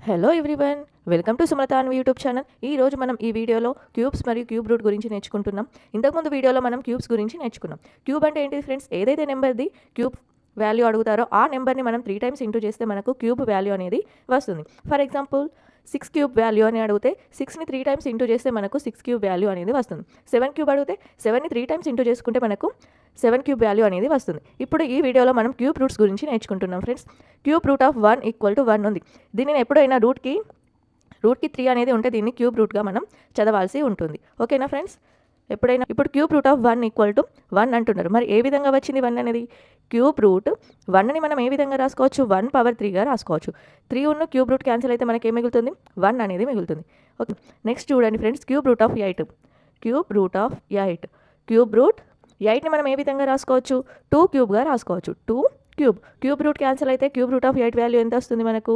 Hello everyone, welcome to Sumalatha Anvi YouTube channel. ఈ రోజు మనం ఈ వీడియోలో క్యూబ్స్ మరియు క్యూబ్ రూట్ గురించి నేర్చుకుంటున్నాం. ఇంతకుముందు వీడియోలో మనం క్యూబ్స్ గురించి నేర్చుకున్నాం. క్యూబ్ అంటే ఏంటి ఫ్రెండ్స్? ఏదైతే నెంబర్ది క్యూబ్ వాల్యూ అడుగుతారో ఆ నెంబర్ని మనం 3 టైమ్స్ ఇంటూ చేస్తే మనకు క్యూబ్ వాల్యూ అనేది వస్తుంది. ఫర్ ఎగ్జాంపుల్ 6 క్యూబ్ వాల్యూ అని అడిగితే 6ని 3 టైమ్స్ ఇంటూ చేస్తే మనకు 6 క్యూబ్ వాల్యూ అనేది వస్తుంది. 7 క్యూబ్ అడిగితే 7ని 3 టైమ్స్ ఇంటూ చేసుకుంటే మనకు 7 క్యూబ్ వాల్యూ అనేది వస్తుంది. ఇప్పుడు ఈ వీడియోలో మనం క్యూబ్ రూట్స్ గురించి నేర్చుకుంటున్నాం ఫ్రెండ్స్. క్యూబ్ రూట్ ఆఫ్ 1 = 1 ఉంది. దీనిని ఎప్పుడైనా రూట్కి 3 అనేది ఉంటే దీన్ని క్యూబ్ రూట్గా మనం చదవాల్సి ఉంటుంది. ఓకేనా ఫ్రెండ్స్? ఎప్పుడైనా ఇప్పుడు క్యూబ్ రూట్ ఆఫ్ 1 = 1 అంటున్నారు. మరి ఏ విధంగా వచ్చింది 1 అనేది? క్యూబ్ రూట్ 1ని మనం ఏ విధంగా రాసుకోవచ్చు? 1/3గా రాసుకోవచ్చు. 3 ఉన్న క్యూబ్ రూట్ క్యాన్సిల్ అయితే మనకి ఏం మిగులుతుంది? 1 అనేది మిగులుతుంది. ఓకే, నెక్స్ట్ చూడండి friends, cube root of 8. Cube root of 8. Cube root 8ని మనం ఏ విధంగా రాసుకోవచ్చు? 2 క్యూబ్గా రాసుకోవచ్చు. 2 క్యూబ్ రూట్ క్యాన్సిల్ అయితే క్యూబ్ రూట్ ఆఫ్ 8 వాల్యూ ఎంత వస్తుంది మనకు?